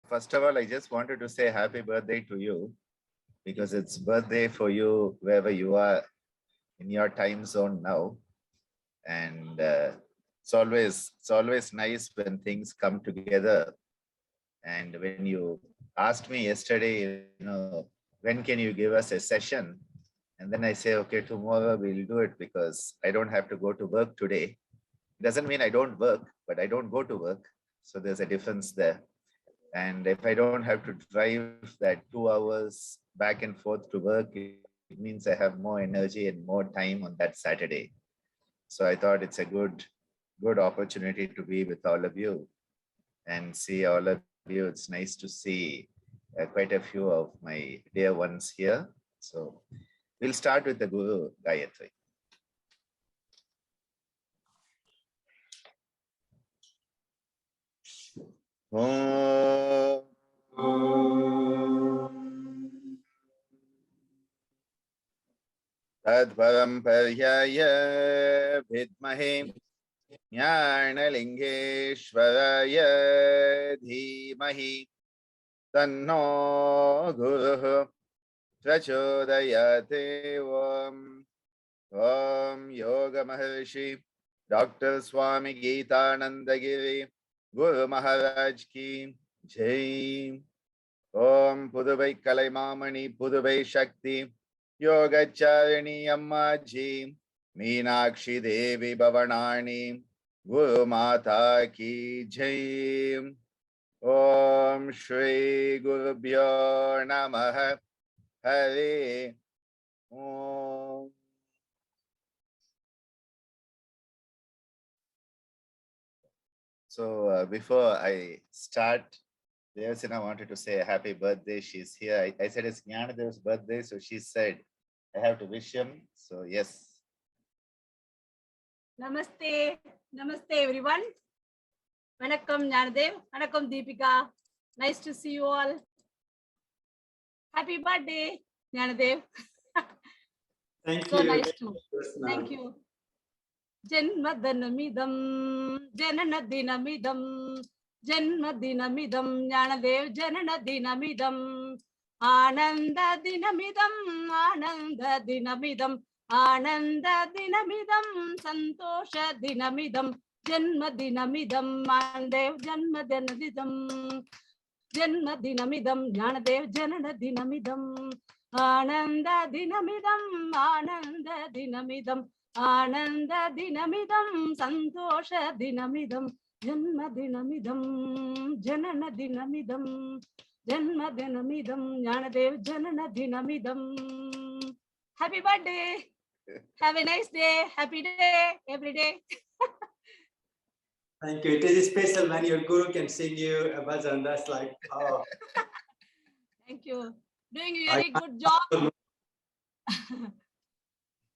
first of all, I just wanted to say happy birthday to you because it's birthday for you wherever you are in your time zone now. And it's always nice when things come together. And when you asked me yesterday, when can you give us a session? And then I say, okay, tomorrow we'll do it because I don't have to go to work today. Doesn't mean I don't work, but I don't go to work. So there's a difference there. And if I don't have to drive that 2 hours back and forth to work, it means I have more energy and more time on that Saturday. So I thought it's a good opportunity to be with all of you and see all of you. It's nice to see quite a few of my dear ones here. So we'll start with the Guru Gayatri. Om. Tadvaram Paryaya Vidmahe Jnanalingeshwaraya Dhimahi Tanno Guruh Prachodayate. Om Yoga Maharishi Dr. Swami Geetanandagiri Guru Maharaj Ki Jai. Om Puduvai Kalaimamani Puduvai Shakti Yogacharini Ammaji Meenakshi Devi Bhavanani Guru Mata Ki Jai. Om Shri Guru Bhyo Namaha Hare Om. So before I start, Devasena wanted to say a happy birthday. She's here. I said it's Jnanadev's birthday, so she said I have to wish him. So yes. Namaste. Namaste everyone. Vanakkam Jnanadev. Vanakkam Deepika. Nice to see you all. Happy birthday, Jnanadev. Thank so you. Nice to. Thank you. Janmadhanamidam Jananadinamidam Janmadinamidam Jnanadev Jananadinamidam Ananda Dinamidam Ananda Dinamidam Ananda Dinamidam Santosha Dinamidam Janmadinamidam Jnanadev Janmadinamidam Janmadinamidam Jnanadev Jananadinamidam Ananda Dinamidam Ananda Dinamidam Ananda Dinamidam Santosha Dinamidam Janma Dinamidam Janana Dinamidam Janma Dinamidam Jnanadev Janana Dinamidam. Happy birthday. Have a nice day. Happy day every day. Thank you. It is special when your guru can sing you a bhajan. That's like, oh. Thank you. Doing a very good job.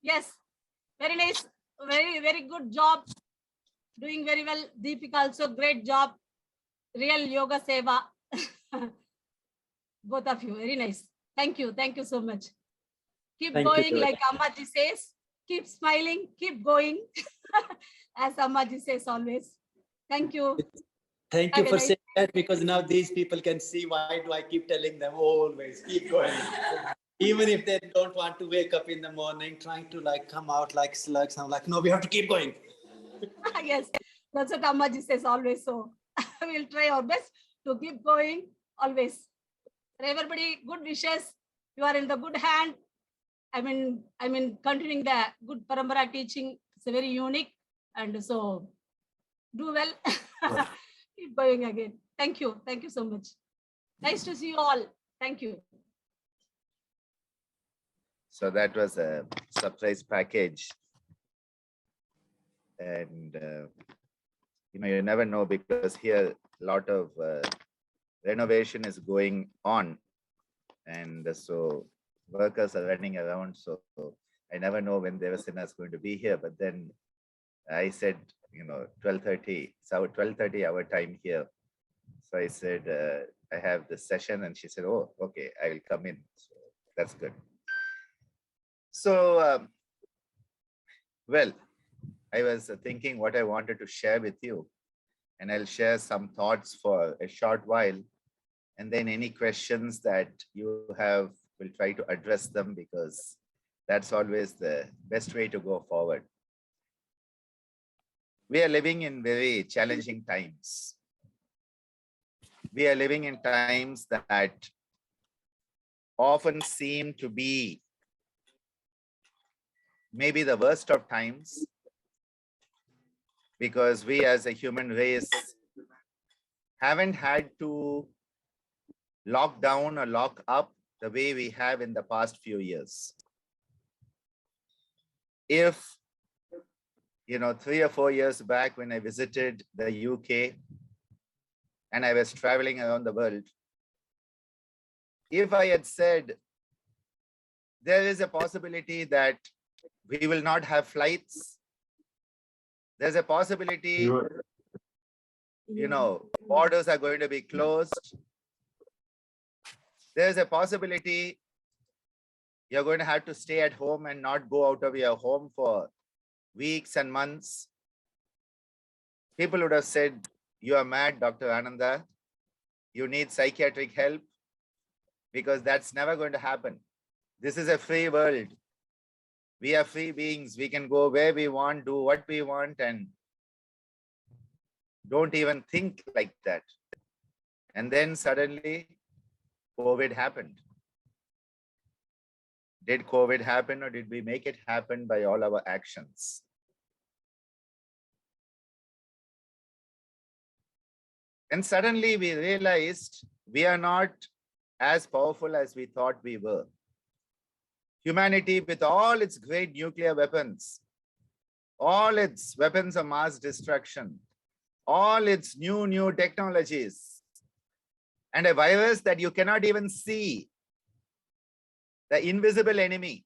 Yes. Very nice, very good job. Doing very well. Deepika also great job. Real yoga seva. Both of you, very nice. Thank you so much. Keep going, like Ammaji says. Keep smiling, keep going. As Ammaji says always. Thank you. Thank you for saying that, because now these people can see why do I keep telling them always keep going. Even if they don't want to wake up in the morning, trying to like come out like slugs. I'm like, no, we have to keep going. Yes, that's what Ammaji says always. So we'll try our best to keep going always. And everybody, good wishes. You are in the good hand. I mean, continuing the good Parampara teaching. It's very unique. And so do well. Keep going again. Thank you. Thank you so much. Nice to see you all. Thank you. So that was a surprise package. And, you never know, because here a lot of renovation is going on. And so workers are running around. So I never know when Devasena is going to be here. But then I said, 12:30. It's our 12:30 our time here. So I said, I have this session. And she said, oh, okay, I will come in. So that's good. So, well, I was thinking what I wanted to share with you, and I'll share some thoughts for a short while. And then any questions that you have, we'll try to address them, because that's always the best way to go forward. We are living in very challenging times. We are living in times that often seem to be maybe the worst of times, because we as a human race haven't had to lock down or lock up the way we have in the past few years. If, 3 or 4 years back when I visited the UK and I was traveling around the world, if I had said there is a possibility that we will not have flights, there's a possibility, borders are going to be closed, there's a possibility you're going to have to stay at home and not go out of your home for weeks and months, people would have said, you are mad, Dr. Ananda. You need psychiatric help, because that's never going to happen. This is a free world. We are free beings. We can go where we want, do what we want, and don't even think like that. And then suddenly, COVID happened. Did COVID happen, or did we make it happen by all our actions? And suddenly we realized we are not as powerful as we thought we were. Humanity, with all its great nuclear weapons, all its weapons of mass destruction, all its new technologies, and a virus that you cannot even see, the invisible enemy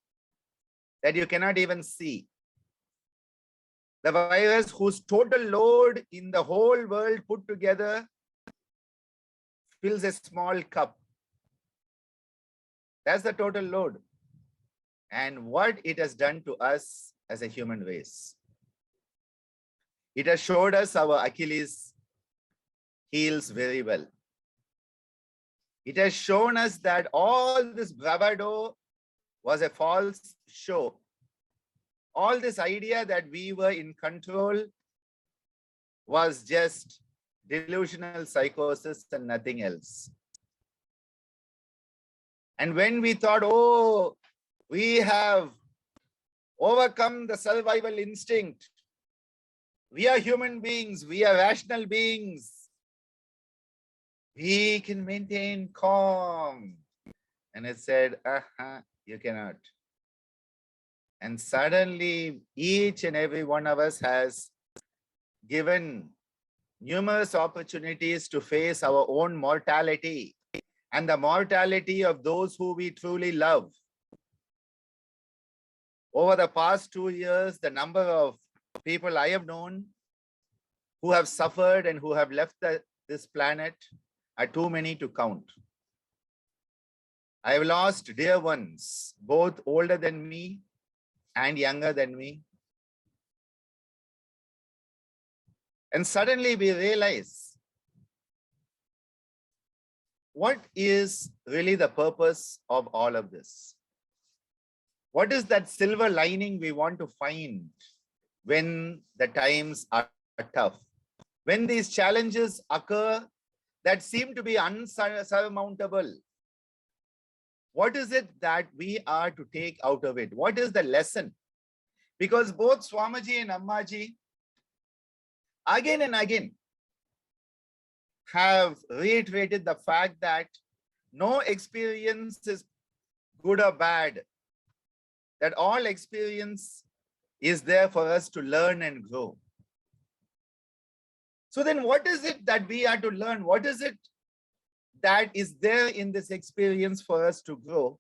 that you cannot even see, the virus whose total load in the whole world put together fills a small cup. That's the total load. And what it has done to us as a human race. It has showed us our Achilles heels very well. It has shown us that all this bravado was a false show. All this idea that we were in control was just delusional psychosis and nothing else. And when we thought, oh, we have overcome the survival instinct, we are human beings, we are rational beings, we can maintain calm. And it said, you cannot. And suddenly, each and every one of us has given numerous opportunities to face our own mortality and the mortality of those who we truly love. Over the past 2 years, the number of people I have known who have suffered and who have left this planet are too many to count. I have lost dear ones, both older than me and younger than me. And suddenly we realize, what is really the purpose of all of this? What is that silver lining we want to find when the times are tough? When these challenges occur that seem to be unsurmountable, what is it that we are to take out of it? What is the lesson? Because both Swamiji and Ammaji, again and again, have reiterated the fact that no experience is good or bad, that all experience is there for us to learn and grow. So then what is it that we are to learn? What is it that is there in this experience for us to grow?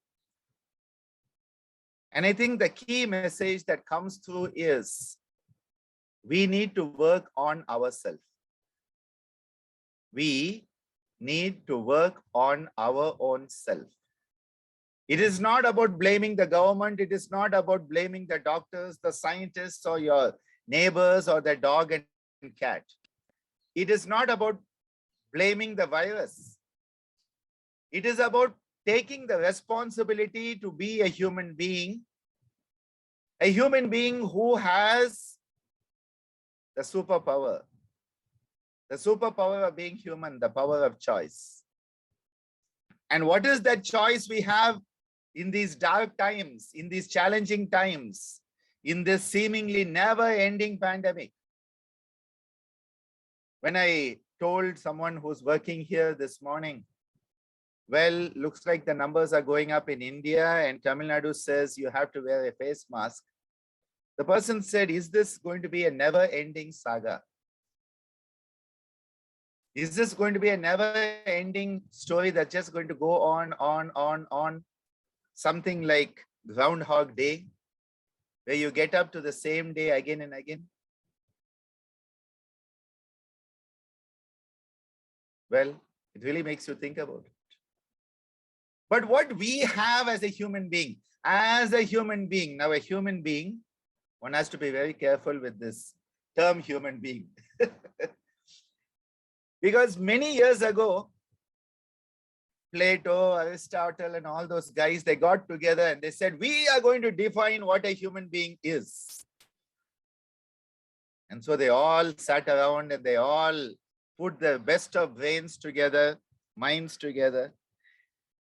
And I think the key message that comes through is we need to work on ourselves. We need to work on our own self. It is not about blaming the government. It is not about blaming the doctors, the scientists, or your neighbors, or the dog and cat. It is not about blaming the virus. It is about taking the responsibility to be a human being who has the superpower of being human, the power of choice. And what is that choice we have in these dark times, in these challenging times, in this seemingly never-ending pandemic? When I told someone who's working here this morning, well, looks like the numbers are going up in India and Tamil Nadu says you have to wear a face mask. The person said, is this going to be a never-ending saga? Is this going to be a never-ending story that's just going to go on? Something like Groundhog Day, where you get up to the same day again and again? Well, it really makes you think about it. But what we have as a human being, now a human being, one has to be very careful with this term human being. Because many years ago, Plato, Aristotle, and all those guys, they got together and they said, we are going to define what a human being is. And so they all sat around and they all put the best of brains together, minds together.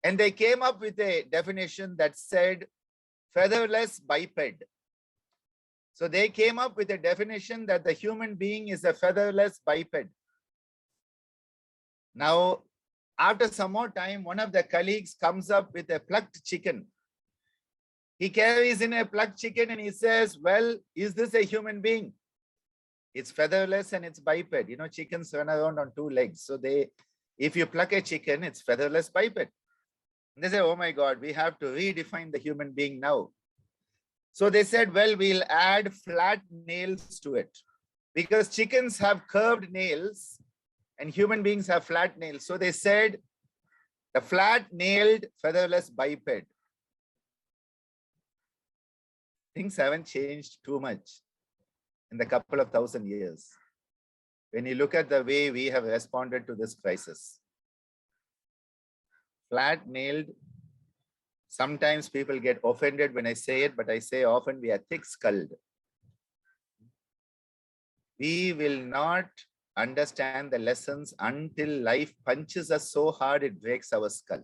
And they came up with a definition that said featherless biped. So they came up with a definition that the human being is a featherless biped. Now, after some more time, one of the colleagues comes up with a plucked chicken. He carries in a plucked chicken and he says, well, is this a human being? It's featherless and it's biped. You know, chickens run around on two legs. So if you pluck a chicken, it's featherless biped. And they say, oh my God, we have to redefine the human being now. So they said, well, we'll add flat nails to it because chickens have curved nails and human beings have flat nails. So they said the flat-nailed featherless biped. Things haven't changed too much in the couple of 1,000 years. When you look at the way we have responded to this crisis, flat-nailed, sometimes people get offended when I say it, but I say often we are thick-skulled. We will not understand the lessons until life punches us so hard it breaks our skull.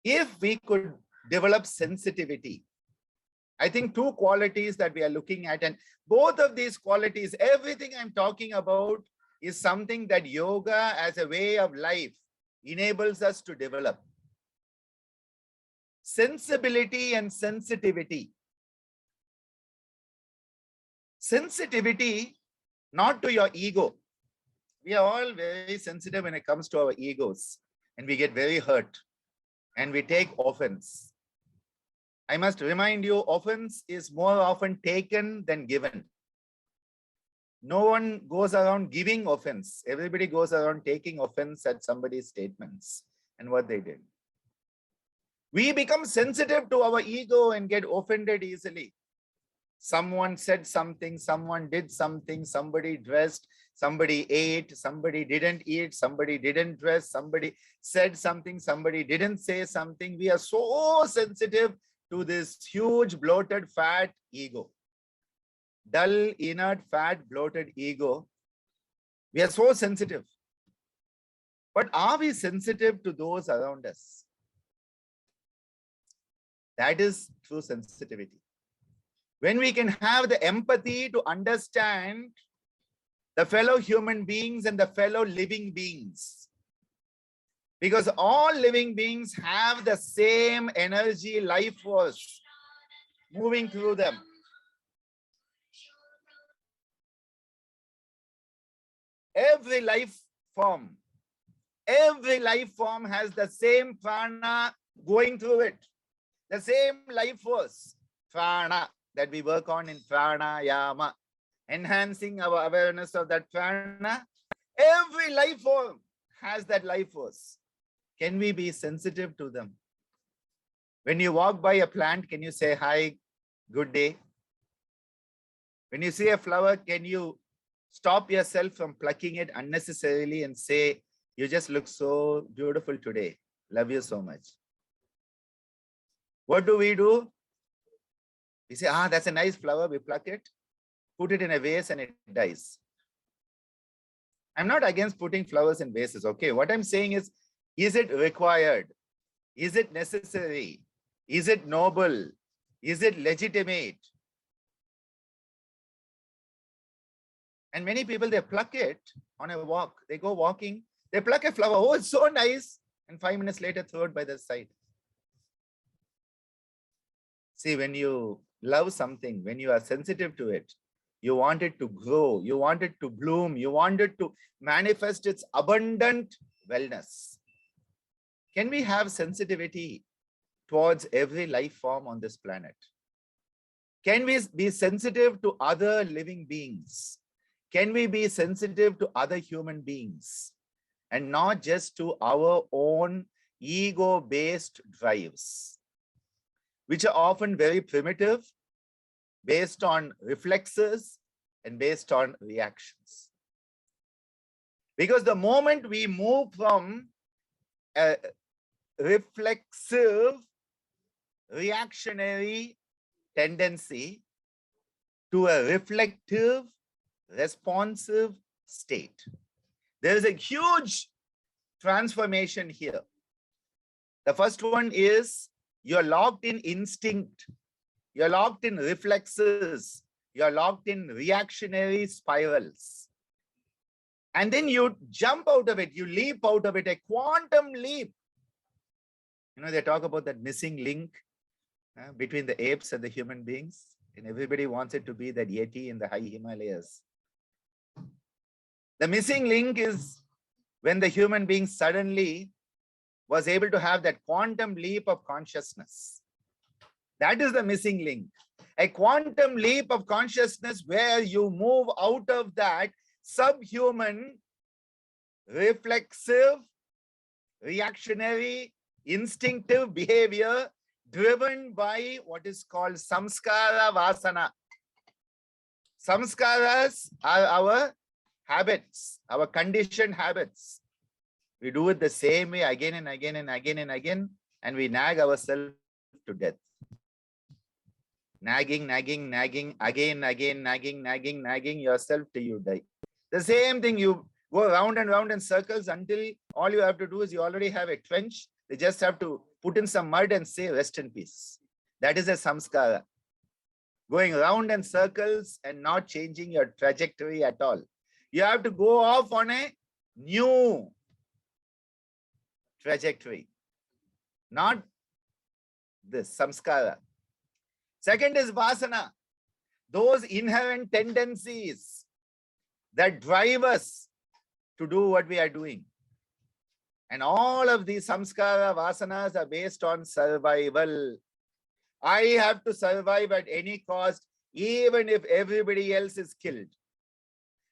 If we could develop sensitivity, I think two qualities that we are looking at, and both of these qualities, everything I'm talking about is something that yoga as a way of life enables us to develop. Sensibility and sensitivity. Sensitivity, not to your ego. We are all very sensitive when it comes to our egos, and we get very hurt and we take offense. I must remind you, offense is more often taken than given. No one goes around giving offense. Everybody goes around taking offense at somebody's statements and what they did. We become sensitive to our ego and get offended easily. Someone said something, someone did something, somebody dressed, somebody ate, somebody didn't eat, somebody didn't dress, somebody said something, somebody didn't say something. We are so sensitive to this huge, bloated, fat ego. Dull, inert, fat, bloated ego. We are so sensitive. But are we sensitive to those around us? That is true sensitivity. When we can have the empathy to understand the fellow human beings and the fellow living beings. Because all living beings have the same energy, life force moving through them. Every life form has the same prana going through it. The same life force, prana, that we work on in pranayama, enhancing our awareness of that prana. Every life form has that life force. Can we be sensitive to them? When you walk by a plant, can you say, hi, good day? When you see a flower, can you stop yourself from plucking it unnecessarily and say, You just look so beautiful today. Love you so much. What do? We say, that's a nice flower. We pluck it, put it in a vase, and it dies. I'm not against putting flowers in vases, okay? What I'm saying is it required? Is it necessary? Is it noble? Is it legitimate? And many people, they pluck it on a walk. They go walking, they pluck a flower. Oh, it's so nice. And 5 minutes later, throw it by the side. See, when you love something, when you are sensitive to it, you want it to grow, you want it to bloom, you want it to manifest its abundant wellness. Can we have sensitivity towards every life form on this planet? Can we be sensitive to other living beings? Can we be sensitive to other human beings and not just to our own ego-based drives, which are often very primitive, based on reflexes and based on reactions? Because the moment we move from a reflexive, reactionary tendency to a reflective, responsive state, there is a huge transformation here. The first one is you're locked in instinct, you're locked in reflexes, you're locked in reactionary spirals. And then you jump out of it, you leap out of it, a quantum leap. You know, they talk about that missing link between the apes and the human beings, and everybody wants it to be that Yeti in the high Himalayas. The missing link is when the human being suddenly was able to have that quantum leap of consciousness. That is the missing link. A quantum leap of consciousness where you move out of that subhuman, reflexive, reactionary, instinctive behavior driven by what is called samskara vasana. Samskaras are our habits, our conditioned habits. We do it the same way again and again and again and again, and we nag ourselves to death. Nagging, nagging, nagging, again, again, nagging, nagging, nagging yourself till you die. The same thing, you go round and round in circles until all you have to do is you already have a trench. They just have to put in some mud and say, rest in peace. That is a samskara. Going round in circles and not changing your trajectory at all. You have to go off on a new trajectory, not this samskara. Second is vasana, those inherent tendencies that drive us to do what we are doing. And all of these samskara vasanas are based on survival. I have to survive at any cost, even if everybody else is killed.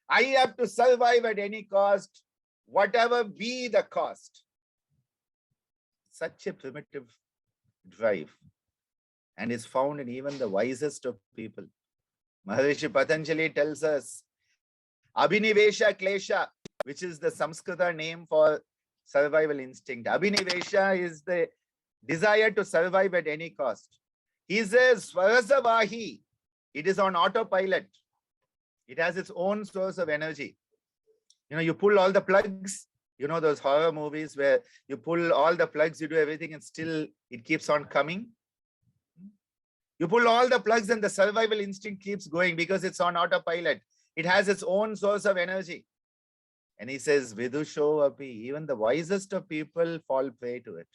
I have to survive at any cost, whatever be the cost. Such a primitive drive, and is found in even the wisest of people. Maharishi Patanjali tells us, Abhinivesa klesha, which is the Samskrita name for survival instinct. Abhinivesa is the desire to survive at any cost. He says, Swarasavahi, it is on autopilot. It has its own source of energy. You know, you pull all the plugs, you know, those horror movies where you pull all the plugs, you do everything and still it keeps on coming. You pull all the plugs and the survival instinct keeps going because it's on autopilot. It has its own source of energy. And he says, Vidusho api, even the wisest of people fall prey to it.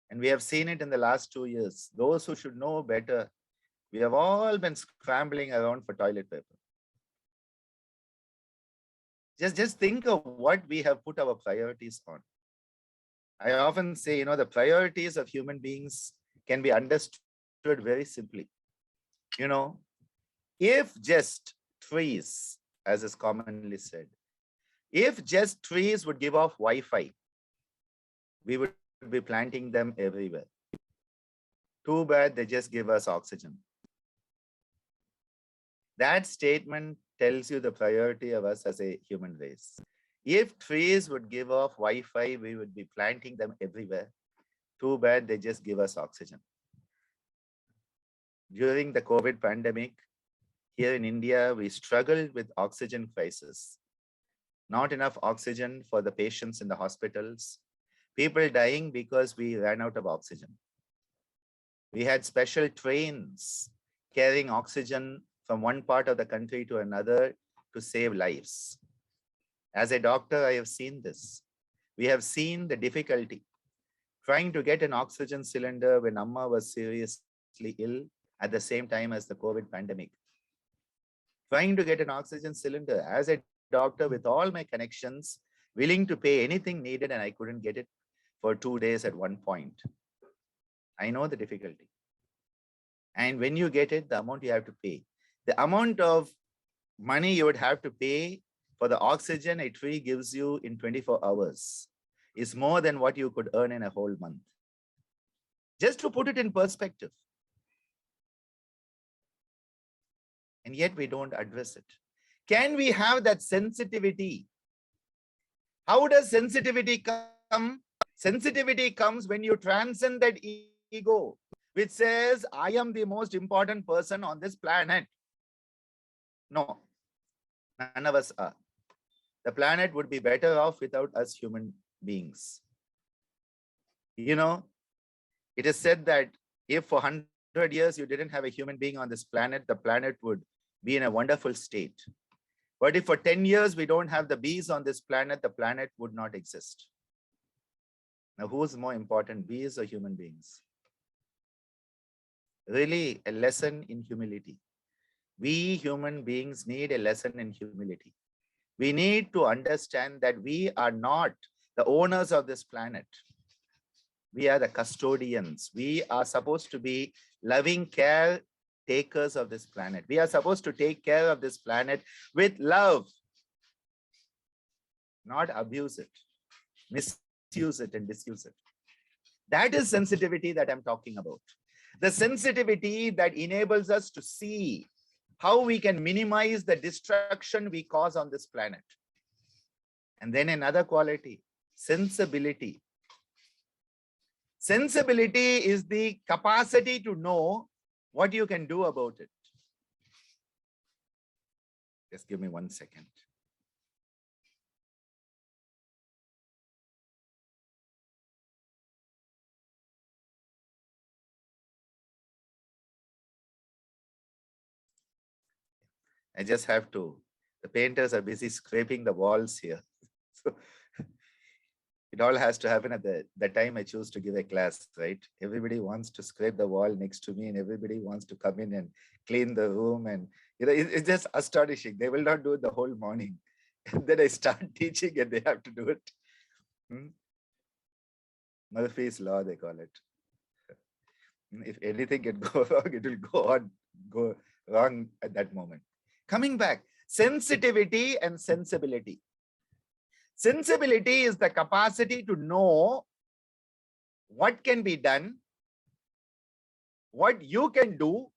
And we have seen it in the last 2 years. Those who should know better, we have all been scrambling around for toilet paper. Just think of what we have put our priorities on. I often say, you know, the priorities of human beings can be understood very simply. You know, if just trees, as is commonly said, if just trees would give off Wi-Fi, we would be planting them everywhere. Too bad they just give us oxygen. That statement tells you the priority of us as a human race. If trees would give off Wi-Fi, we would be planting them everywhere. Too bad they just give us oxygen. During the COVID pandemic, here in India, we struggled with oxygen crisis. Not enough oxygen for the patients in the hospitals. People dying because we ran out of oxygen. We had special trains carrying oxygen from one part of the country to another to save lives. As a doctor, I have seen this. We have seen the difficulty trying to get an oxygen cylinder when Amma was seriously ill at the same time as the COVID pandemic. Trying to get an oxygen cylinder as a doctor with all my connections, willing to pay anything needed, and I couldn't get it for 2 days at one point. I know the difficulty. And when you get it, the amount you have to pay, the amount of money you would have to pay for the oxygen a tree gives you in 24 hours is more than what you could earn in a whole month. Just to put it in perspective. And yet we don't address it. Can we have that sensitivity? How does sensitivity come? Sensitivity comes when you transcend that ego, which says, I am the most important person on this planet. No, none of us are. The planet would be better off without us human beings. You know, it is said that if for 100 years you didn't have a human being on this planet, the planet would be in a wonderful state. But if for 10 years we don't have the bees on this planet, the planet would not exist. Now, who's more important, bees or human beings? Really, a lesson in humility. We human beings need a lesson in humility. We need to understand that we are not the owners of this planet. We are the custodians. We are supposed to be loving caretakers of this planet. We are supposed to take care of this planet with love, not abuse it, misuse it and disuse it. That is sensitivity that I'm talking about. The sensitivity that enables us to see how we can minimize the destruction we cause on this planet. And then another quality, sensibility. Sensibility is the capacity to know what you can do about it. Just give me 1 second. I just have to, the painters are busy scraping the walls here. So it all has to happen at the time I choose to give a class, right? Everybody wants to scrape the wall next to me and everybody wants to come in and clean the room. And it's just astonishing. They will not do it the whole morning. And then I start teaching and they have to do it. Murphy's Law, they call it. If anything can go wrong, it will go wrong at that moment. Coming back, sensitivity and sensibility. Sensibility is the capacity to know what can be done, what you can do,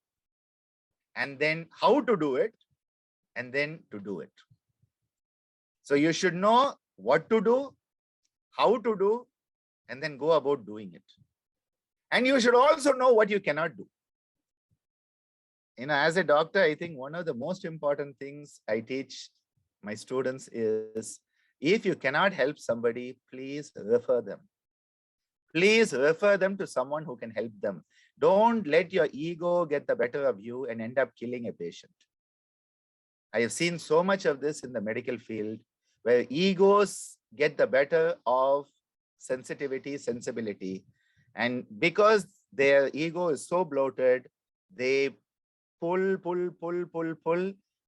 and then how to do it, and then to do it. So you should know what to do, how to do, and then go about doing it. And you should also know what you cannot do. As a doctor, I think one of the most important things I teach my students is, if you cannot help somebody, please refer them. Please refer them to someone who can help them. Don't let your ego get the better of you and end up killing a patient. I have seen so much of this in the medical field, where egos get the better of sensitivity, sensibility. And because their ego is so bloated, they pull,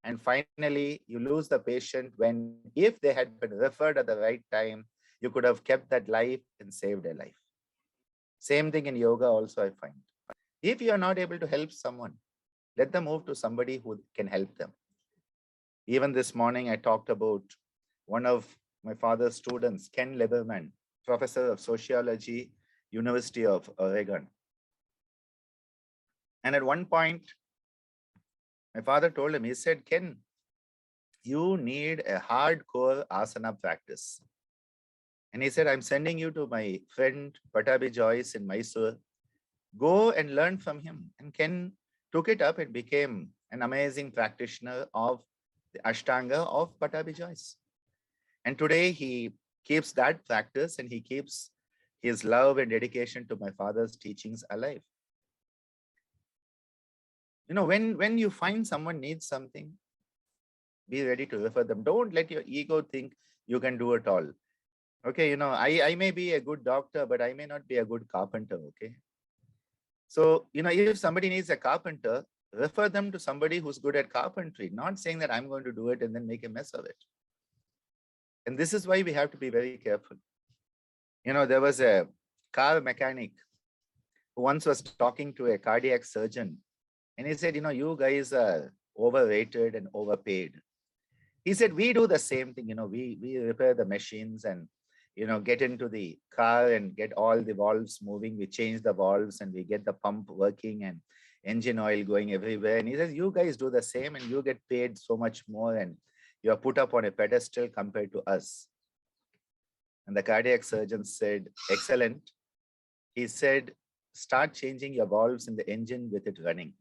and finally you lose the patient, when if they had been referred at the right time, you could have kept that life and saved a life. Same thing in yoga also, I find. If you are not able to help someone, let them move to somebody who can help them. Even this morning, I talked about one of my father's students, Ken Lieberman, professor of sociology, University of Oregon. And at one point, my father told him, he said, Ken, you need a hardcore asana practice. And he said, I'm sending you to my friend Patabi Joyce in Mysore. Go and learn from him. And Ken took it up and became an amazing practitioner of the Ashtanga of Patabi Joyce. And today he keeps that practice and he keeps his love and dedication to my father's teachings alive. You know, when you find someone needs something, be ready to refer them. Don't let your ego think you can do it all. Okay, you know, I may be a good doctor, but I may not be a good carpenter, okay? So, you know, if somebody needs a carpenter, refer them to somebody who's good at carpentry, not saying that I'm going to do it and then make a mess of it. And this is why we have to be very careful. You know, there was a car mechanic who once was talking to a cardiac surgeon, and he said, you know, you guys are overrated and overpaid. He said, we do the same thing. You know, we repair the machines and, you know, get into the car and get all the valves moving. We change the valves and we get the pump working and engine oil going everywhere. And he says, you guys do the same and you get paid so much more and you're put up on a pedestal compared to us. And the cardiac surgeon said, excellent. He said, start changing your valves in the engine with it running.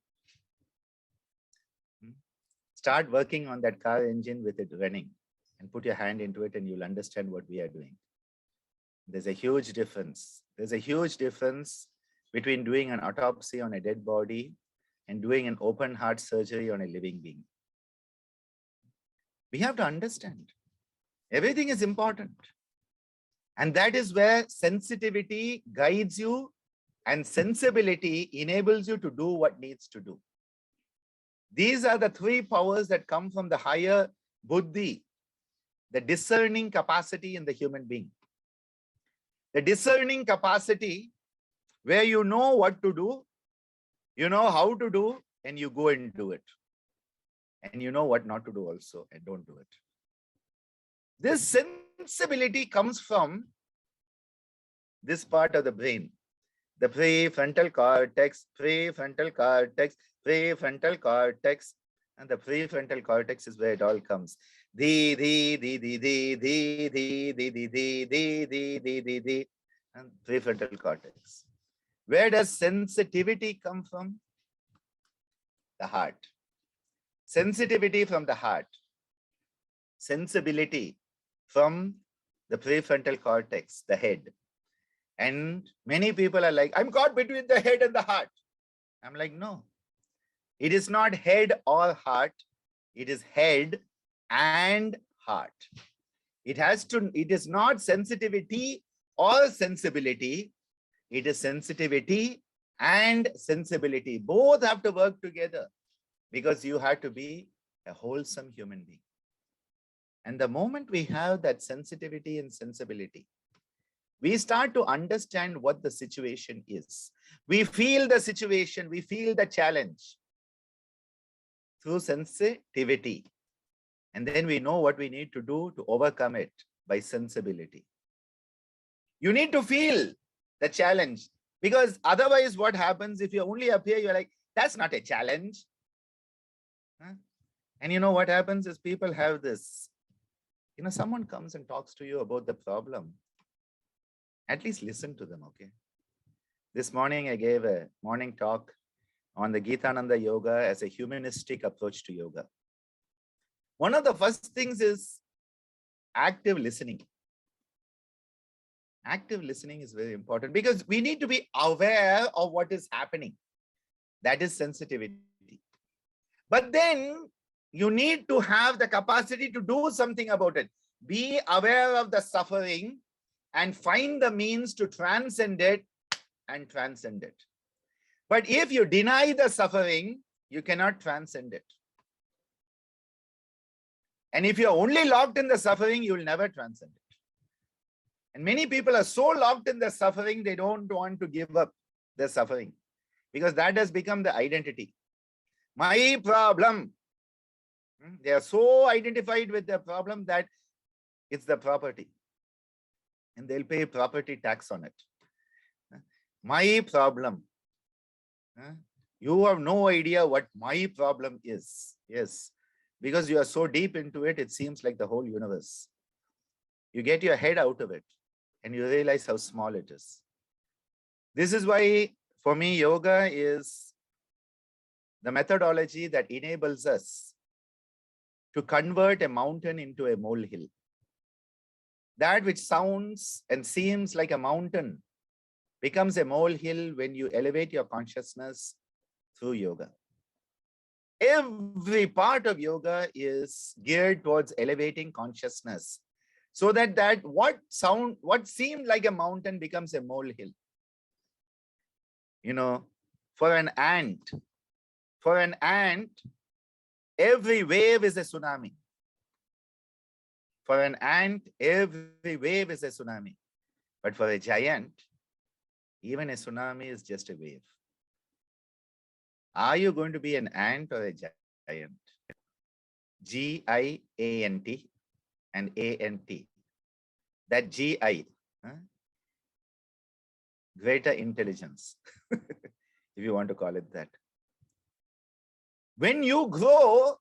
Start working on that car engine with it running and put your hand into it and you'll understand what we are doing. There's a huge difference. There's a huge difference between doing an autopsy on a dead body and doing an open heart surgery on a living being. We have to understand everything is important. And that is where sensitivity guides you and sensibility enables you to do what needs to do. These are the three powers that come from the higher buddhi, the discerning capacity in the human being. The discerning capacity where you know what to do, you know how to do, and you go and do it. And you know what not to do also, and don't do it. This sensibility comes from this part of the brain, the prefrontal cortex, prefrontal cortex, prefrontal cortex, and the prefrontal cortex is where it all comes. And prefrontal cortex. Where does sensitivity come from? The heart. Sensitivity from the heart. Sensibility from the prefrontal cortex, the head. And many people are like, I'm caught between the head and the heart. I'm like, no, it is not head or heart. It is head and heart. It is not sensitivity or sensibility. It is sensitivity and sensibility. Both have to work together because you have to be a wholesome human being. And the moment we have that sensitivity and sensibility, we start to understand what the situation is. We feel the situation, we feel the challenge through sensitivity. And then we know what we need to do to overcome it by sensibility. You need to feel the challenge because otherwise what happens if you only up here, you're like, that's not a challenge. Huh? And you know what happens is people have this, you know, someone comes and talks to you about the problem. At least listen to them, okay? This morning, I gave a morning talk on the Gitananda Yoga as a humanistic approach to yoga. One of the first things is active listening. Active listening is very important because we need to be aware of what is happening. That is sensitivity. But then you need to have the capacity to do something about it. Be aware of the suffering and find the means to transcend it and transcend it. But if you deny the suffering, you cannot transcend it. And if you're only locked in the suffering, you will never transcend it. And many people are so locked in the suffering, they don't want to give up their suffering because that has become the identity. My problem. They are so identified with their problem that it's the property. And they'll pay property tax on it. My problem. You have no idea what my problem is. Yes. because you are so deep into it, it seems like the whole universe. You get your head out of it and you realize how small it is. This is why, for me, yoga is the methodology that enables us to convert a mountain into a molehill. That which sounds and seems like a mountain becomes a molehill when you elevate your consciousness through yoga. Every part of yoga is geared towards elevating consciousness so that what seemed like a mountain becomes a molehill. You know, for an ant, every wave is a tsunami. For an ant, every wave is a tsunami. But for a giant, even a tsunami is just a wave. Are you going to be an ant or a giant? G-I-A-N-T and A-N-T. That G-I, greater intelligence, if you want to call it that. When you grow,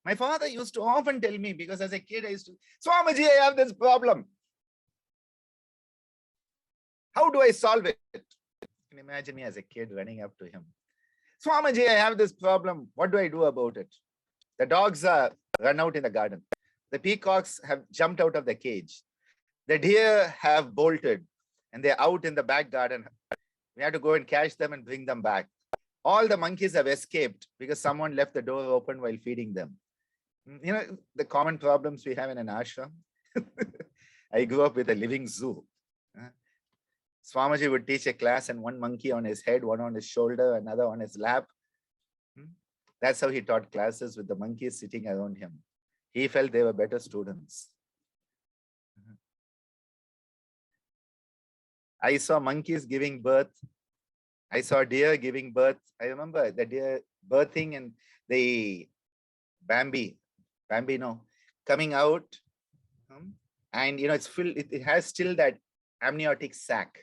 my father used to often tell me, because as a kid I used to, Swamiji, I have this problem. How do I solve it? You can imagine me as a kid running up to him. Swamiji, I have this problem. What do I do about it? The dogs are run out in the garden. The peacocks have jumped out of the cage. The deer have bolted and they're out in the back garden. We have to go and catch them and bring them back. All the monkeys have escaped because someone left the door open while feeding them. You know, the common problems we have in an ashram. I grew up with a living zoo. Swamiji would teach a class and one monkey on his head, one on his shoulder, another on his lap. That's how he taught classes, with the monkeys sitting around him. He felt they were better students. I saw monkeys giving birth. I saw deer giving birth. I remember the deer birthing and the bambino coming out. And you know, it's filled, it has still that amniotic sac.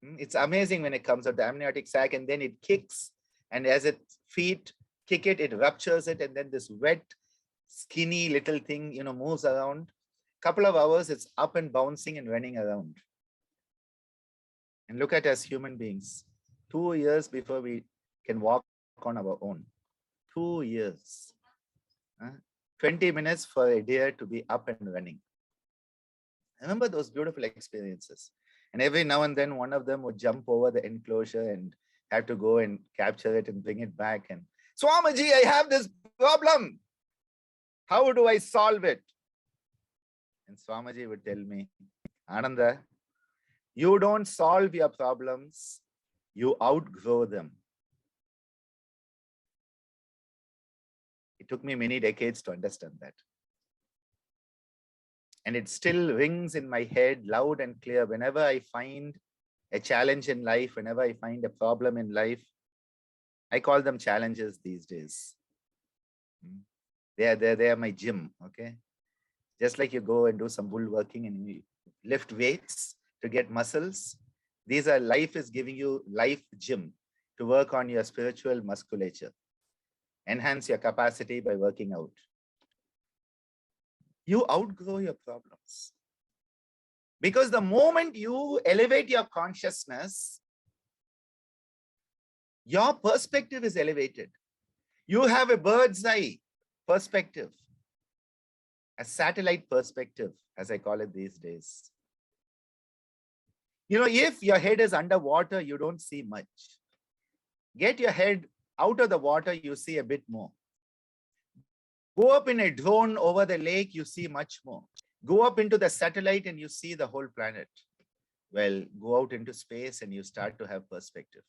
It's amazing when it comes out, the amniotic sac, and then it kicks, and as its feet kick it, it ruptures it, and then this wet, skinny little thing, you know, moves around. Couple of hours, it's up and bouncing and running around. And look at us human beings, 2 years before we can walk on our own. 2 years. 20 minutes for a deer to be up and running. I remember those beautiful experiences. And every now and then, one of them would jump over the enclosure and have to go and capture it and bring it back. And Swamiji, I have this problem. How do I solve it? And Swamiji would tell me, Ananda, you don't solve your problems, you outgrow them. It took me many decades to understand that. And it still rings in my head loud and clear whenever I find a challenge in life, whenever I find a problem in life. I call them challenges these days. They are my gym, okay? Just like you go and do some bull working and you lift weights to get muscles. These are, life is giving you life gym to work on your spiritual musculature. Enhance your capacity by working out. You outgrow your problems. Because the moment you elevate your consciousness, your perspective is elevated. You have a bird's eye perspective, a satellite perspective, as I call it these days. You know, if your head is underwater, you don't see much. Get your head out of the water, you see a bit more. Go up in a drone over the lake, you see much more. Go up into the satellite and you see the whole planet. Well, go out into space and you start to have perspective.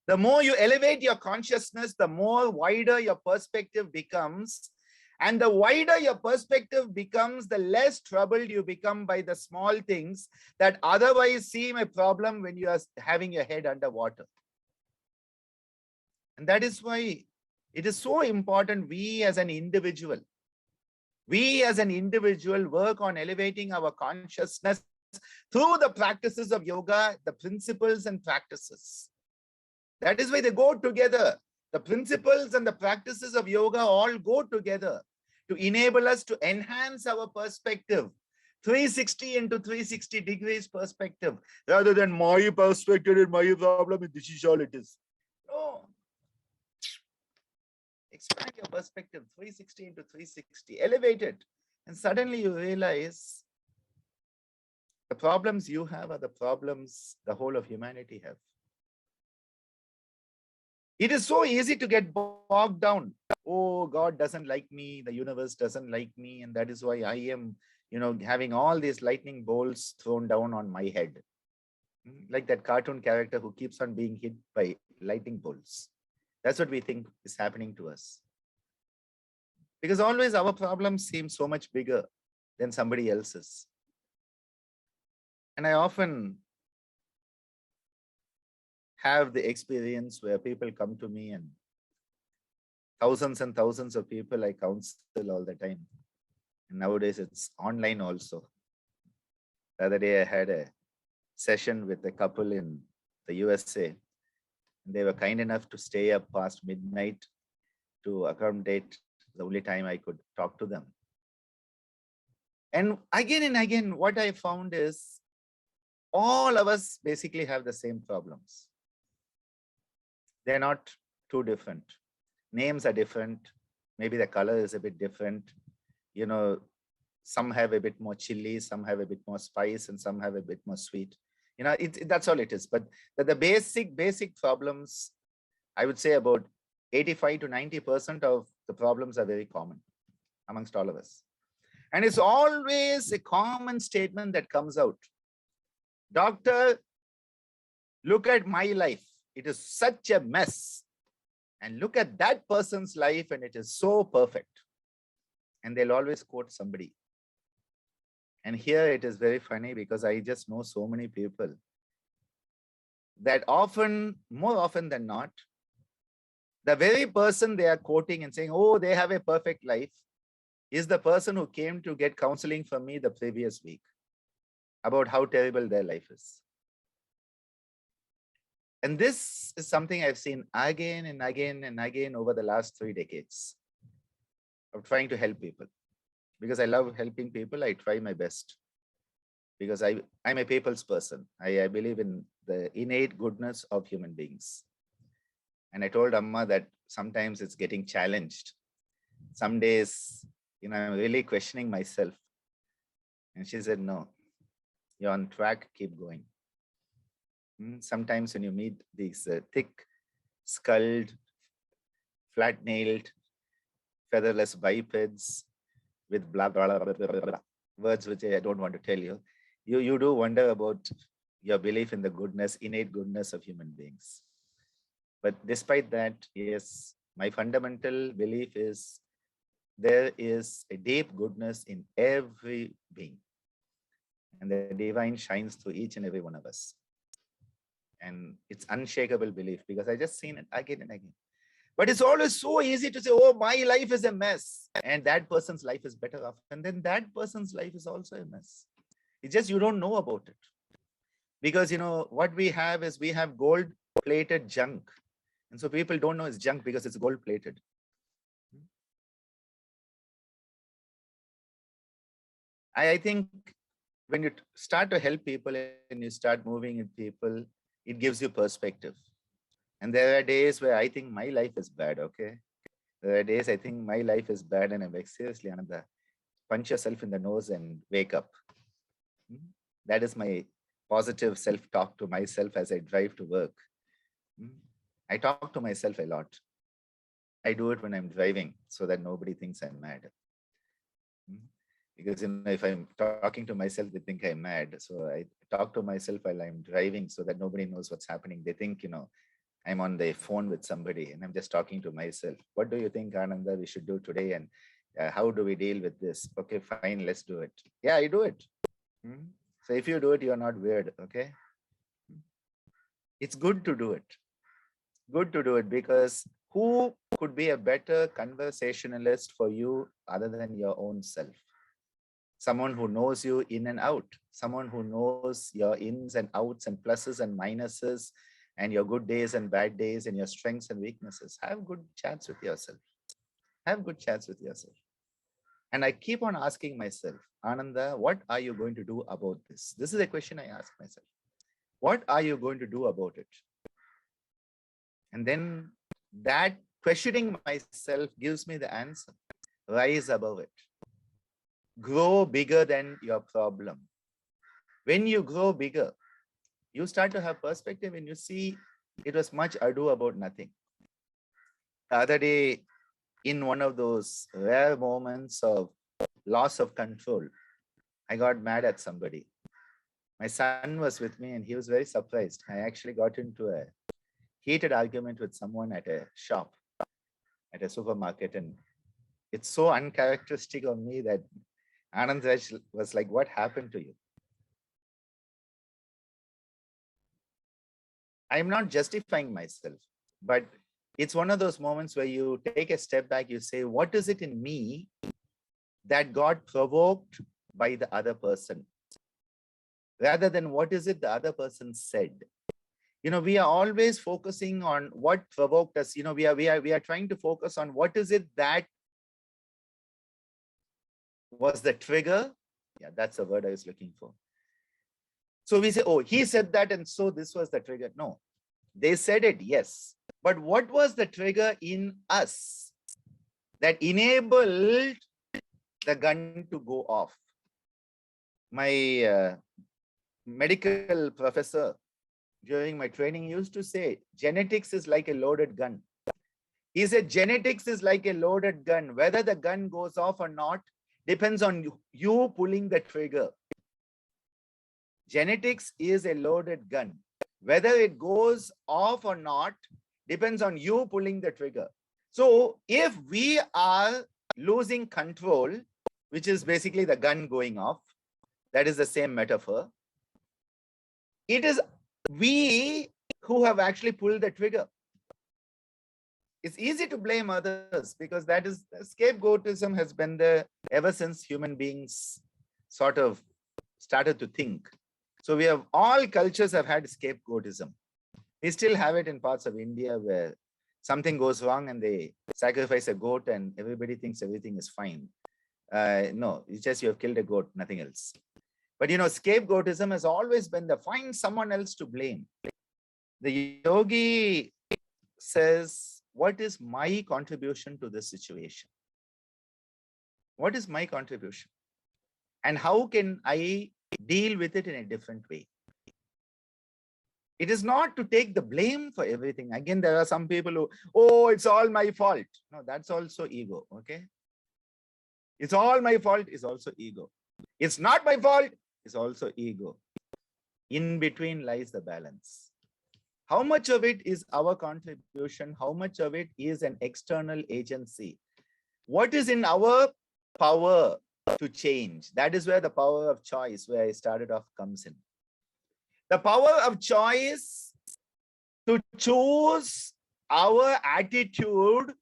The more you elevate your consciousness, the more wider your perspective becomes. And the wider your perspective becomes, the less troubled you become by the small things that otherwise seem a problem when you are having your head underwater. And that is why it is so important we as an individual work on elevating our consciousness through the practices of yoga, the principles and practices. That is why they go together. The principles and the practices of yoga all go together to enable us to enhance our perspective. 360 into 360 degrees perspective, rather than my perspective and my problem, and this is all it is. No. Expand your perspective, 360 into 360, elevate it. And suddenly you realize the problems you have are the problems the whole of humanity have. It is so easy to get bogged down. Oh, God doesn't like me. The universe doesn't like me. And that is why I am, having all these lightning bolts thrown down on my head. Like that cartoon character who keeps on being hit by lightning bolts. That's what we think is happening to us. Because always our problems seem so much bigger than somebody else's. And I often have the experience where people come to me, and thousands and thousands of people I counsel all the time. And nowadays it's online also. The other day I had a session with a couple in the USA. And they were kind enough to stay up past midnight to accommodate the only time I could talk to them. And again, what I found is all of us basically have the same problems. They're not too different. Names are different. Maybe the color is a bit different. Some have a bit more chili, some have a bit more spice, and some have a bit more sweet. That's all it is. But the basic problems, I would say about 85 to 90% of the problems are very common amongst all of us. And it's always a common statement that comes out. Doctor, look at my life. It is such a mess. And look at that person's life and it is so perfect. And they'll always quote somebody. And here it is very funny because I just know so many people that more often than not, the very person they are quoting and saying, oh, they have a perfect life, is the person who came to get counseling from me the previous week about how terrible their life is. And this is something I've seen again and again and again over the last 3 decades of trying to help people. Because I love helping people, I try my best. Because I'm a people's person. I believe in the innate goodness of human beings. And I told Amma that sometimes it's getting challenged. Some days, I'm really questioning myself. And she said, no, you're on track, keep going. Sometimes when you meet these thick, skulled, flat-nailed, featherless bipeds with blah, blah, blah, blah, blah, blah, words which I don't want to tell you, you do wonder about your belief in the goodness, innate goodness of human beings. But despite that, yes, my fundamental belief is there is a deep goodness in every being. And the divine shines through each and every one of us. And it's unshakable belief because I just seen it again and again. But it's always so easy to say, oh, my life is a mess. And that person's life is better off. And then that person's life is also a mess. It's just you don't know about it. Because, what we have is we have gold-plated junk. And so people don't know it's junk because it's gold-plated. I think when you start to help people and you start moving with people, it gives you perspective. And there are days where I think my life is bad, okay? There are days I think my life is bad and I'm like, seriously, Ananda, punch yourself in the nose and wake up. That is my positive self-talk to myself as I drive to work. I talk to myself a lot. I do it when I'm driving so that nobody thinks I'm mad. Because if I'm talking to myself, they think I'm mad. So I talk to myself while I'm driving so that nobody knows what's happening. They think, I'm on the phone with somebody and I'm just talking to myself. What do you think, Ananda, we should do today? And how do we deal with this? Okay, fine, let's do it. Yeah, I do it. So if you do it, you're not weird, okay? It's good to do it. Good to do it because who could be a better conversationalist for you other than your own self? Someone who knows you in and out, someone who knows your ins and outs and pluses and minuses and your good days and bad days and your strengths and weaknesses. Have good chats with yourself. Have good chats with yourself. And I keep on asking myself, Ananda, what are you going to do about this? This is a question I ask myself. What are you going to do about it? And then that questioning myself gives me the answer. Rise above it. Grow bigger than your problem. When you grow bigger, you start to have perspective and you see it was much ado about nothing. The other day, in one of those rare moments of loss of control, I got mad at somebody. My son was with me and he was very surprised. I actually got into a heated argument with someone at a shop, at a supermarket. And it's so uncharacteristic of me that Anand Raj was like, what happened to you? I'm not justifying myself, but it's one of those moments where you take a step back, you say, what is it in me that got provoked by the other person? Rather than what is it the other person said? We are always focusing on what provoked us. We are trying to focus on what is it that was the trigger. Yeah, that's the word I was looking for. So we say, oh, he said that, and so this was the trigger. No, they said it, yes. But what was the trigger in us that enabled the gun to go off? My medical professor during my training used to say, genetics is like a loaded gun. He said, genetics is like a loaded gun. Whether the gun goes off or not depends on you pulling the trigger. Genetics is a loaded gun. Whether it goes off or not depends on you pulling the trigger. So if we are losing control, which is basically the gun going off, that is the same metaphor, it is we who have actually pulled the trigger. It's easy to blame others because that is scapegoatism has been there ever since human beings sort of started to think. So we have, all cultures have had scapegoatism. We still have it in parts of India where something goes wrong and they sacrifice a goat and everybody thinks everything is fine. No, it's just you have killed a goat, nothing else. But scapegoatism has always been the find someone else to blame. The yogi says, what is my contribution to this situation? What is my contribution? And how can I deal with it in a different way? It is not to take the blame for everything. Again, there are some people who, oh, it's all my fault. No, that's also ego, okay? It's all my fault is also ego. It's not my fault is also ego. In between lies the balance. How much of it is our contribution? How much of it is an external agency? What is in our power to change? That is where the power of choice, where I started off, comes in. The power of choice to choose our attitude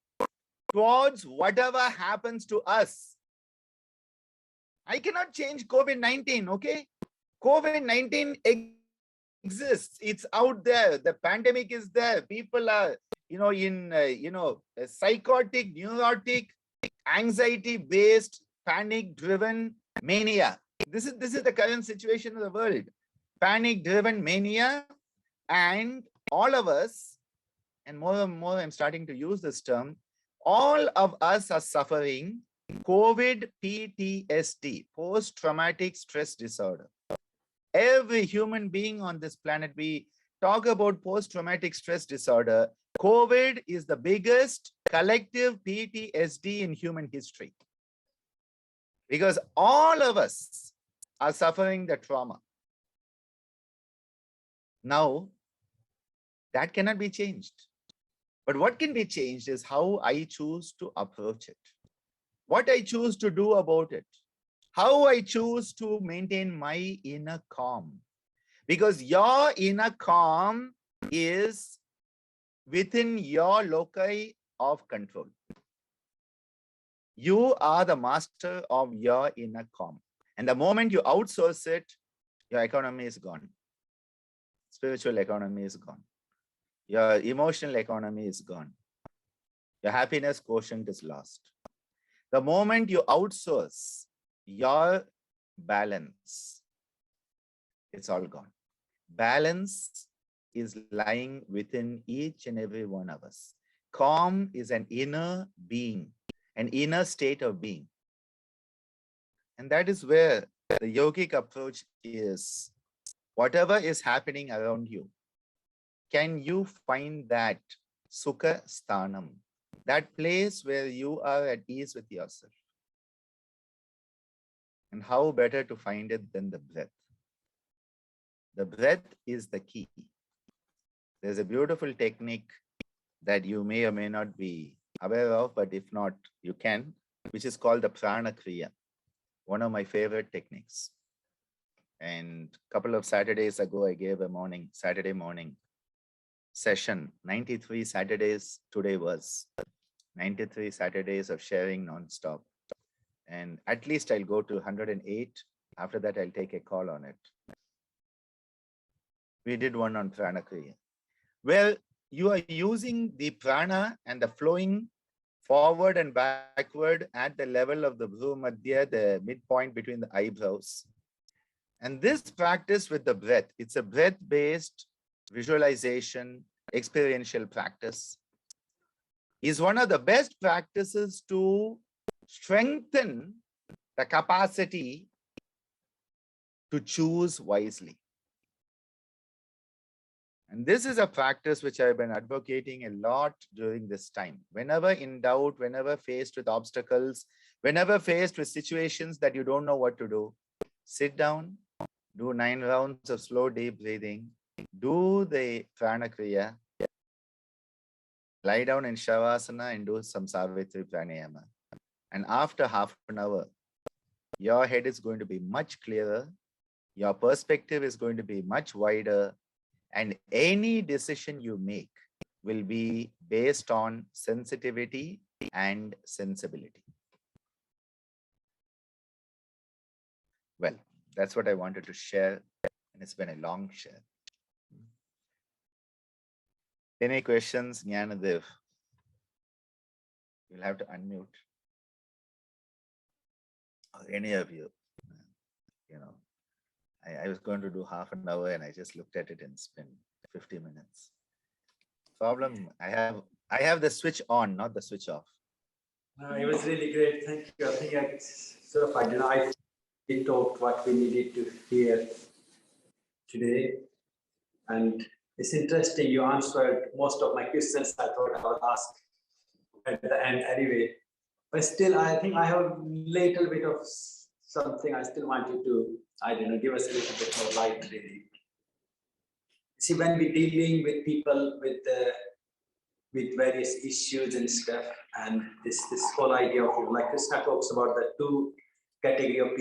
towards whatever happens to us. I cannot change COVID-19, okay? COVID-19 exists. It's out there. The pandemic is there. People are, in, a psychotic, neurotic, anxiety-based, panic-driven mania. This is the current situation of the world. Panic-driven mania, and all of us, and more and more I'm starting to use this term, all of us are suffering COVID PTSD, post-traumatic stress disorder. Every human being on this planet, we talk about post-traumatic stress disorder. COVID is the biggest collective PTSD in human history, because all of us are suffering the trauma. Now, that cannot be changed. But what can be changed is how I choose to approach it, what I choose to do about it, how I choose to maintain my inner calm. Because your inner calm is within your loci of control. You are the master of your inner calm. And the moment you outsource it, your economy is gone. Spiritual economy is gone. your emotional economy is gone. Your happiness quotient is lost. The moment you outsource your balance, it's all gone. Balance is lying within each and every one of us. Calm is an inner being, an inner state of being. And that is where the yogic approach is. Whatever is happening around you, can you find that sukha sthanam, that place where you are at ease with yourself? And how better to find it than the breath? The breath is the key. There's a beautiful technique that you may or may not be aware of, but if not, you can, which is called the Prana Kriya, one of my favorite techniques. And a couple of Saturdays ago, I gave a Saturday morning session. 93 Saturdays today was 93 Saturdays of sharing nonstop. And at least I'll go to 108. After that, I'll take a call on it. We did one on Prana Kriya, where you are using the prana and the flowing forward and backward at the level of the bhru madhya, the midpoint between the eyebrows. And this practice with the breath, it's a breath-based visualization, experiential practice, is one of the best practices to strengthen the capacity to choose wisely. And this is a practice which I've been advocating a lot during this time. Whenever in doubt, whenever faced with obstacles, whenever faced with situations that you don't know what to do, sit down, do 9 rounds of slow, deep breathing, do the Prana Kriya, lie down in Shavasana and do some Savitri Pranayama. And after half an hour, your head is going to be much clearer, your perspective is going to be much wider, and any decision you make will be based on sensitivity and sensibility. Well, that's what I wanted to share, and it's been a long share. Any questions, Jnanadev? You'll have to unmute. Or any of you, you know. I was going to do half an hour and I just looked at it and spent 50 minutes. Problem, I have the switch on, not the switch off. It was really great. Thank you. I think I talked what we needed to hear today. And it's interesting, you answered most of my questions I thought I would ask at the end anyway. But still, I think I have a little bit of something I still want you to, I don't know, give us a little bit more light, really. See, when we're dealing with people with various issues and stuff, and this whole idea of, like Krishna talks about the two category of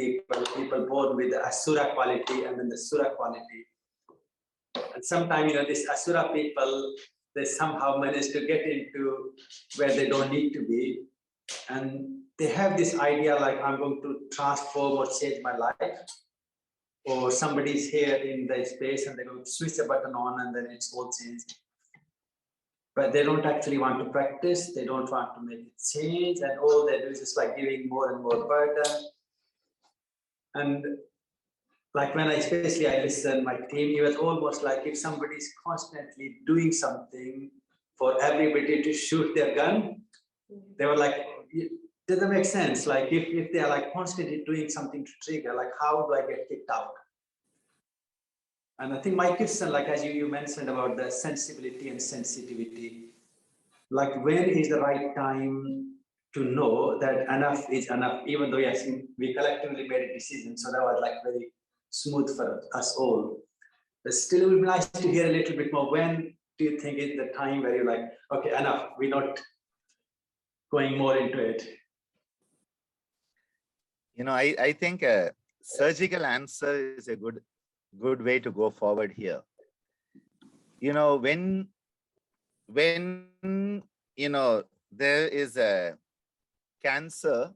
people born with the asura quality and then the sura quality. And sometimes, this asura people, they somehow manage to get into where they don't need to be. And they have this idea like, I'm going to transform or change my life. Or somebody's here in the space and they're going to switch a button on and then it's all changed. But they don't actually want to practice. They don't want to make it change. And all they do is just like giving more and more burden. And like when especially I listen, my team, it was almost like if somebody's constantly doing something for everybody to shoot their gun, they were like, does that make sense? Like if they are like constantly doing something to trigger, like how do I get kicked out? And I think Mike Gibson, like as you mentioned about the sensibility and sensitivity, like when is the right time to know that enough is enough, even though yes, we collectively made a decision, so that was like very smooth for us all. But still it would be nice to hear a little bit more. When do you think is the time where you're like, okay, enough, we're not going more into it? I think a surgical answer is a good way to go forward here. When there is a cancer,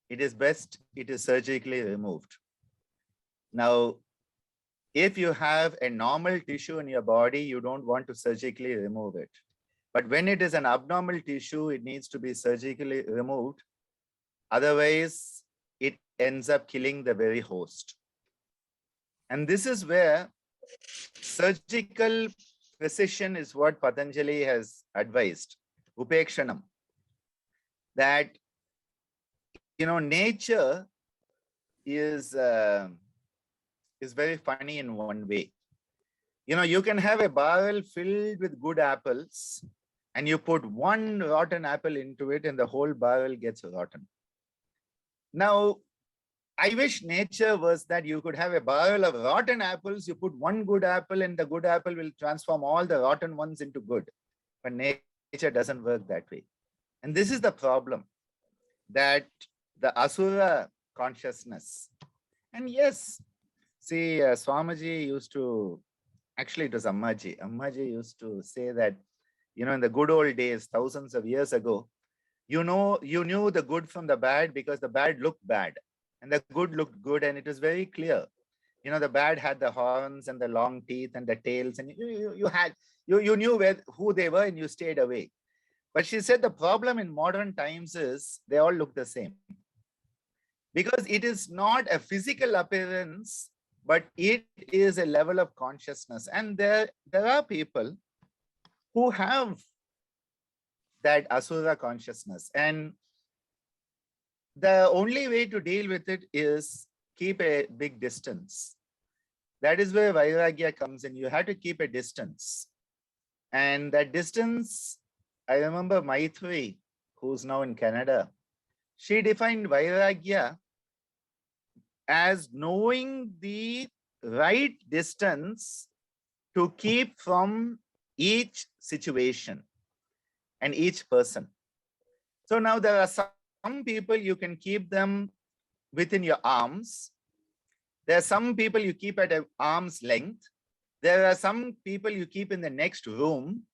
it is best it is surgically removed. Now, if you have a normal tissue in your body, you don't want to surgically remove it. But when it is an abnormal tissue, it needs to be surgically removed. Otherwise, it ends up killing the very host. And this is where surgical precision is what Patanjali has advised, upekshanam, that, nature is very funny in one way. You can have a barrel filled with good apples and you put one rotten apple into it and the whole barrel gets rotten. Now, I wish nature was that you could have a barrel of rotten apples, you put one good apple and the good apple will transform all the rotten ones into good. But nature doesn't work that way. And this is the problem, that the Asura consciousness. And yes, see, Swamiji used to, actually it was Ammaji. Ammaji used to say that, in the good old days, thousands of years ago, you knew the good from the bad because the bad looked bad and the good looked good, and it was very clear. The bad had the horns and the long teeth and the tails, and you knew who they were and you stayed away. But she said the problem in modern times is they all look the same, because it is not a physical appearance, but it is a level of consciousness. And there are people who have that Asura consciousness. And the only way to deal with it is keep a big distance. That is where Vairagya comes in. You have to keep a distance. And that distance, I remember Maitri, who's now in Canada, she defined Vairagya as knowing the right distance to keep from each situation and each person. So now there are some people you can keep them within your arms. There are some people you keep at an arm's length. There are some people you keep in the next room.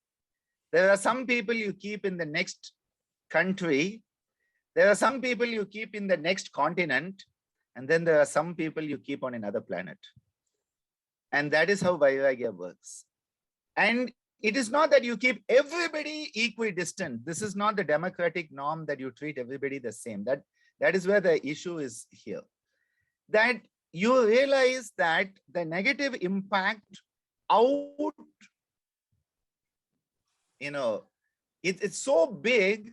There are some people you keep in the next country. There are some people you keep in the next continent. And then there are some people you keep on another planet. And that is how Vairagya works. And it is not that you keep everybody equidistant. This is not the democratic norm that you treat everybody the same. That is where the issue is here. That you realize that the negative impact out, it's so big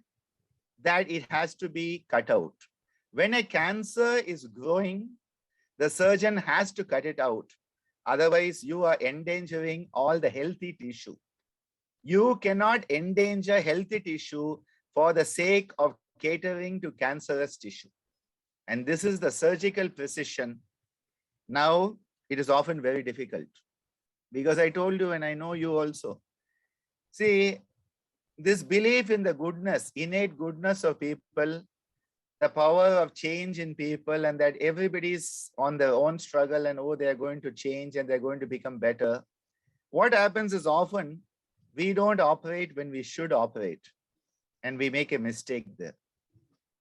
that it has to be cut out. When a cancer is growing, the surgeon has to cut it out. Otherwise, you are endangering all the healthy tissue. You cannot endanger healthy tissue for the sake of catering to cancerous tissue. And this is the surgical precision. Now, it is often very difficult because I told you, and I know you also. See, this belief in the goodness, innate goodness of people, the power of change in people, and that everybody's on their own struggle and, oh, they're going to change and they're going to become better. What happens is often we don't operate when we should operate, and we make a mistake there.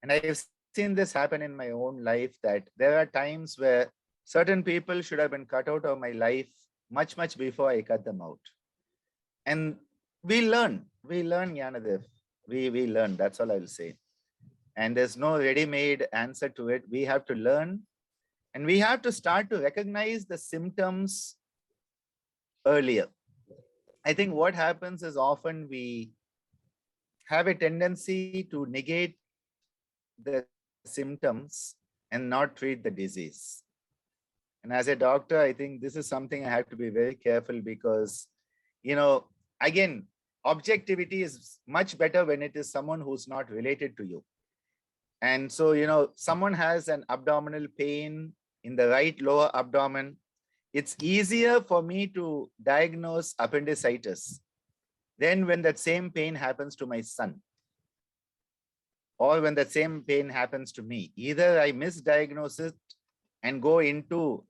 And I've seen this happen in my own life, that there are times where certain people should have been cut out of my life much, much before I cut them out. And we learn, Jnanadev. We learn, that's all I'll say. And there's no ready-made answer to it. We have to learn, and we have to start to recognize the symptoms earlier. I think what happens is often we have a tendency to negate the symptoms and not treat the disease. And as a doctor, I think this is something I have to be very careful, because, again, objectivity is much better when it is someone who's not related to you. And so, someone has an abdominal pain in the right lower abdomen. It's easier for me to diagnose appendicitis than when that same pain happens to my son, or when that same pain happens to me. Either I misdiagnose it and go into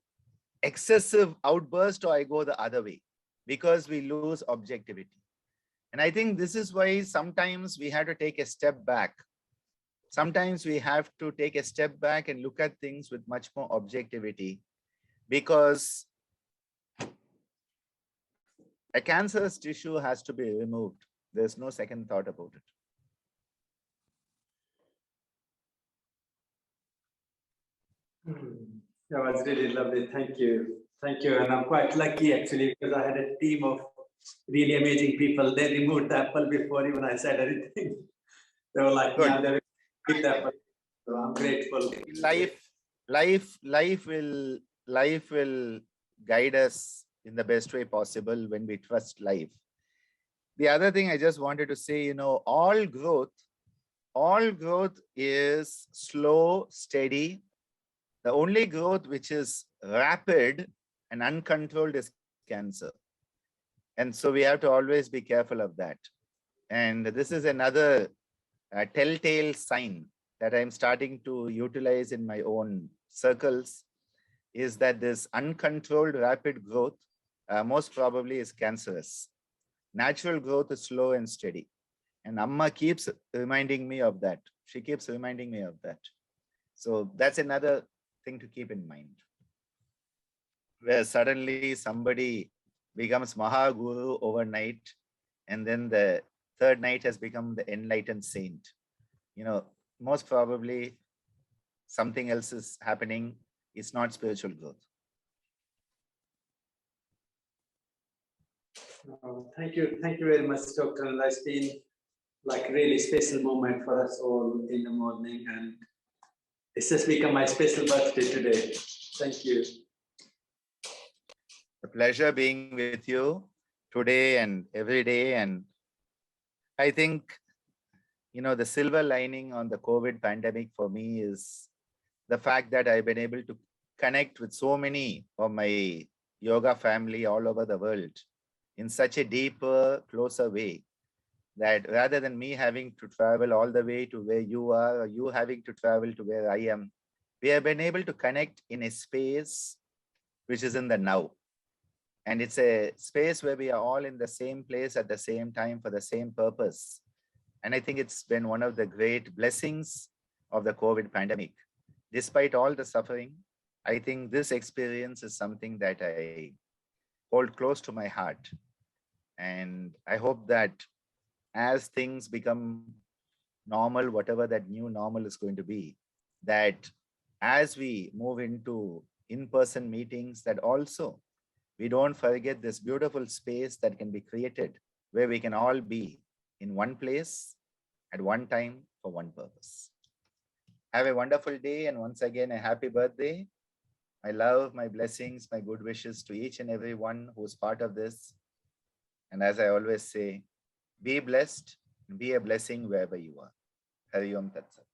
excessive outburst, or I go the other way, because we lose objectivity. And I think this is why sometimes we have to take a step back. Sometimes we have to take a step back and look at things with much more objectivity, because A cancerous tissue has to be removed. There's no second thought about it. That was really lovely. Thank you. Thank you. And I'm quite lucky actually, because I had a team of really amazing people. They removed the apple before even I said anything. They were like, Good. yeah, they will keep the apple. So I'm grateful. Life will guide us in the best way possible when we trust life. The other thing I just wanted to say, all growth is slow, steady. The only growth which is rapid and uncontrolled is cancer. And so we have to always be careful of that. And this is another telltale sign that I'm starting to utilize in my own circles, is that this uncontrolled rapid growth most probably is cancerous. Natural growth is slow and steady. And Amma keeps reminding me of that. She keeps reminding me of that. So that's another thing to keep in mind. Where suddenly somebody becomes Mahaguru overnight, and then the third night has become the enlightened saint. Most probably something else is happening. It's not spiritual growth. Thank you very much, Dr. And it's been like really special moment for us all in the morning, and it's just become my special birthday today. Thank you. A pleasure being with you today and every day. And I think, the silver lining on the COVID pandemic for me is the fact that I've been able to connect with so many of my yoga family all over the world in such a deeper, closer way, that rather than me having to travel all the way to where you are, or you having to travel to where I am, we have been able to connect in a space which is in the now. And it's a space where we are all in the same place at the same time for the same purpose. And I think it's been one of the great blessings of the COVID pandemic. Despite all the suffering, I think this experience is something that I hold close to my heart. And I hope that as things become normal, whatever that new normal is going to be, that as we move into in-person meetings, that also we don't forget this beautiful space that can be created where we can all be in one place at one time for one purpose. Have a wonderful day, and once again, a happy birthday. My love, my blessings, my good wishes to each and every one who's part of this. And as I always say, be blessed and be a blessing wherever you are. Hari Om Tat Sat.